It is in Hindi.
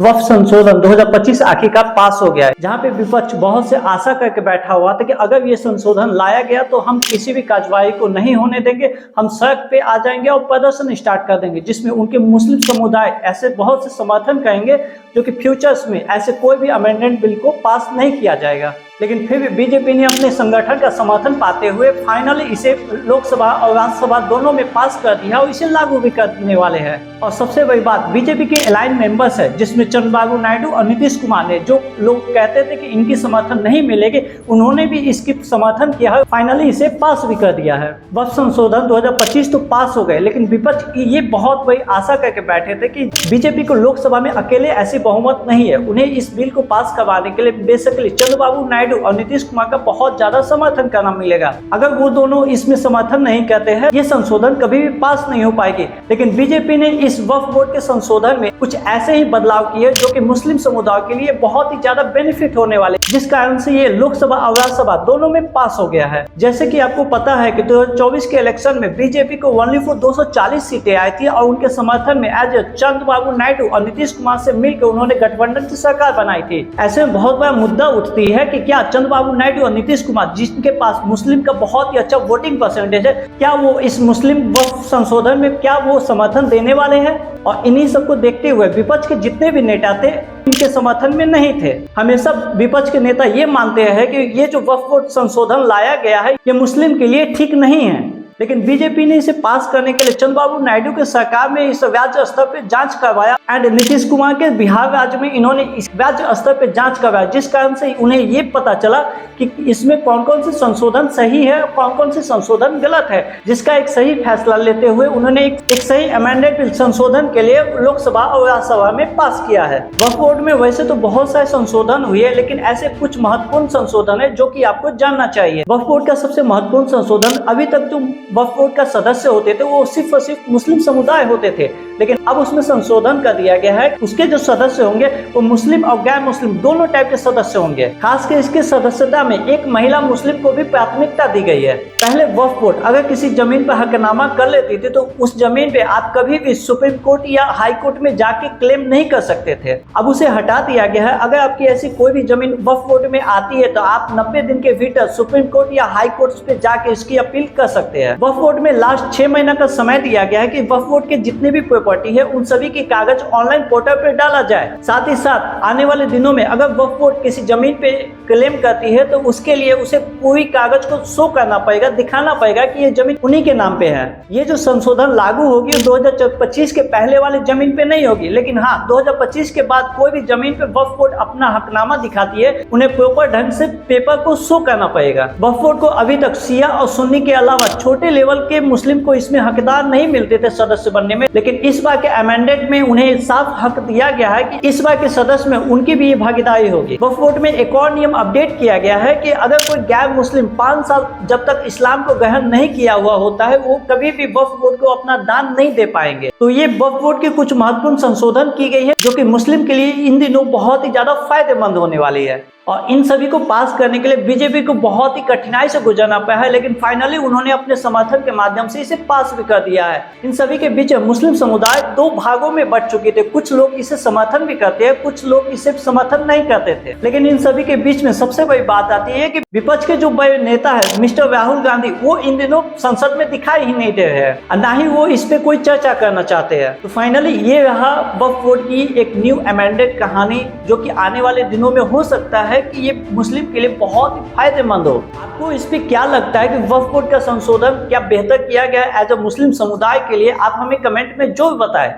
वक्फ संशोधन 2025 आखिरकार पास हो गया है, जहां पे विपक्ष बहुत से आशा करके बैठा हुआ था कि अगर ये संशोधन लाया गया तो हम किसी भी कार्यवाही को नहीं होने देंगे, हम सड़क पे आ जाएंगे और प्रदर्शन स्टार्ट कर देंगे, जिसमें उनके मुस्लिम समुदाय ऐसे बहुत से समर्थन करेंगे जो कि फ्यूचर्स में ऐसे कोई भी अमेंडमेंट बिल को पास नहीं किया जाएगा। लेकिन फिर भी बीजेपी ने अपने संगठन का समर्थन पाते हुए फाइनली इसे लोकसभा और राज्यसभा दोनों में पास कर दिया और इसे लागू भी करने वाले हैं। और सबसे बड़ी बात, बीजेपी के अलाइन मेंबर्स है जिसमें चंद्रबाबू नायडू और नीतीश कुमार ने, जो लोग कहते थे कि इनकी समर्थन नहीं मिलेगी, उन्होंने भी इसकी समर्थन किया है, फाइनली इसे पास भी कर दिया है। वक्फ संशोधन 2025 तो पास हो गए, लेकिन विपक्ष ये बहुत बड़ी आशा करके बैठे थे कि बीजेपी को लोकसभा में अकेले ऐसी बहुमत नहीं है, उन्हें इस बिल को पास करवाने के लिए बेसिकली चंद्रबाबू नायडू और नीतीश कुमार का बहुत ज्यादा समर्थन करना मिलेगा। अगर वो दोनों इसमें समर्थन नहीं करते हैं, ये संशोधन कभी भी पास नहीं हो पाएगी। लेकिन बीजेपी ने इस वक्फ बोर्ड के संशोधन में कुछ ऐसे ही बदलाव किए जो कि मुस्लिम समुदाय के लिए बहुत ही ज्यादा बेनिफिट होने वाले, जिस कारण से ये लोकसभा और राज्यसभा दोनों में पास हो गया है। जैसे कि आपको पता है कि 2024 के इलेक्शन में बीजेपी को ओनली फॉर 240 सीटें आई थी और उनके समर्थन में एज चंद्रबाबू नायडू और नीतीश कुमार से मिलकर उन्होंने गठबंधन की सरकार बनाई थी। ऐसे में बहुत बड़ा मुद्दा उठती है कि क्या चंद्रबाबू नायडू और नीतीश कुमार, जिनके पास मुस्लिम का बहुत ही अच्छा वोटिंग परसेंटेज है, क्या वो इस मुस्लिम वक्फ संशोधन में क्या वो समर्थन देने वाले हैं? और इन्हीं सबको देखते हुए विपक्ष के जितने भी नेता थे इनके समर्थन में नहीं थे। हमेशा विपक्ष के नेता ये मानते हैं कि ये जो वक्फ संशोधन लाया गया है ये मुस्लिम के लिए ठीक नहीं है, लेकिन बीजेपी ने इसे पास करने के लिए चंद्रबाबू नायडू के सरकार में इस राज्य स्तर पे जांच करवाया एंड नीतीश कुमार के बिहार राज्य में इन्होंने इस राज्य स्तर पे जांच करवाया, जिस कारण से उन्हें ये पता चला कि इसमें कौन कौन से संशोधन सही है और कौन कौन से संशोधन गलत है, जिसका एक सही फैसला लेते हुए उन्होंने एक सही अमेंडेड बिल संशोधन के लिए लोकसभा और राज्यसभा में पास किया है। वक्फ बोर्ड में वैसे तो बहुत सारे संशोधन हुए, लेकिन ऐसे कुछ महत्वपूर्ण संशोधन है जो कि आपको जानना चाहिए। वक्फ बोर्ड का सबसे महत्वपूर्ण संशोधन, अभी तक जो वक्फ बोर्ड का सदस्य होते थे वो सिर्फ और सिर्फ मुस्लिम समुदाय होते थे, लेकिन अब उसमें संशोधन कर दिया गया है, उसके जो सदस्य होंगे वो मुस्लिम और गैर मुस्लिम दोनों टाइप के सदस्य होंगे। खासकर इसके सदस्यता में एक महिला मुस्लिम को भी प्राथमिकता दी गई है। पहले वक्फ बोर्ड अगर किसी जमीन पर हकनामा कर लेती थी तो उस जमीन पे आप कभी भी सुप्रीम कोर्ट या हाई कोर्ट में जाके क्लेम नहीं कर सकते थे, अब उसे हटा दिया गया है। अगर आपकी ऐसी कोई भी जमीन वक्फ बोर्ड में आती है तो आप 90 दिन के भीतर सुप्रीम कोर्ट या हाई कोर्ट पे जाके इसकी अपील कर सकते हैं। वक्फ बोर्ड में लास्ट 6 महीना का समय दिया गया है कि वक्फ बोर्ड के जितने भी प्रॉपर्टी है उन सभी के कागज ऑनलाइन पोर्टल पर डाला जाए। साथ ही साथ आने वाले दिनों में अगर वक्फ बोर्ड किसी जमीन पे क्लेम करती है तो उसके लिए उसे पूरी कागज को शो करना पड़ेगा, दिखाना पड़ेगा कि ये जमीन उन्हीं के नाम पे है। ये जो संशोधन लागू होगी 2025 के पहले वाले जमीन पे नहीं होगी, लेकिन हाँ 2025 के बाद कोई भी जमीन पे वक्फ बोर्ड अपना हकनामा दिखाती है उन्हें प्रॉपर ढंग से पेपर को शो करना पड़ेगा। वक्फ बोर्ड को अभी तक शिया और सुन्नी के अलावा छोटे लेवल के मुस्लिम को इसमें हकदार नहीं मिलते थे सदस्य बनने में, लेकिन इस बार के अमेंडमेंट में उन्हें साफ हक दिया गया है कि इस बार के सदस्य में उनकी भी भागीदारी होगी। वक्फ बोर्ड में एक और नियम अपडेट किया गया है कि अगर कोई गैर मुस्लिम 5 साल जब तक इस्लाम को ग्रहण नहीं किया हुआ होता है वो कभी भी वक्फ बोर्ड को अपना दान नहीं दे पाएंगे। तो ये वक्फ बोर्ड के कुछ महत्वपूर्ण संशोधन की गई है जो कि मुस्लिम के लिए इन दिनों बहुत ही ज्यादा फायदेमंद होने वाली है। और इन सभी को पास करने के लिए बीजेपी को बहुत ही कठिनाई से गुजरना पड़ा है, लेकिन फाइनली उन्होंने अपने समर्थन के माध्यम से इसे पास भी कर दिया है। इन सभी के बीच मुस्लिम समुदाय 2 भागों में बंट चुके थे, कुछ लोग इसे समर्थन भी करते हैं, कुछ लोग इसे समर्थन नहीं करते थे। लेकिन इन सभी के बीच में सबसे बड़ी बात आती है कि विपक्ष के जो बड़े नेता है मिस्टर राहुल गांधी, वो इन दिनों संसद में दिखाई ही नहीं दे रहे हैं और ना ही वो इस पे कोई चर्चा करना चाहते हैं। तो फाइनली ये रहा वक्फ बोर्ड की एक न्यू अमेंडेड कहानी, जो कि आने वाले दिनों में हो सकता है कि ये मुस्लिम के लिए बहुत ही फायदेमंद हो। आपको इस पे क्या लगता है कि वक्फ बोर्ड का संशोधन क्या बेहतर किया गया एज अ मुस्लिम समुदाय के लिए? आप हमें कमेंट में जरूर बताएं।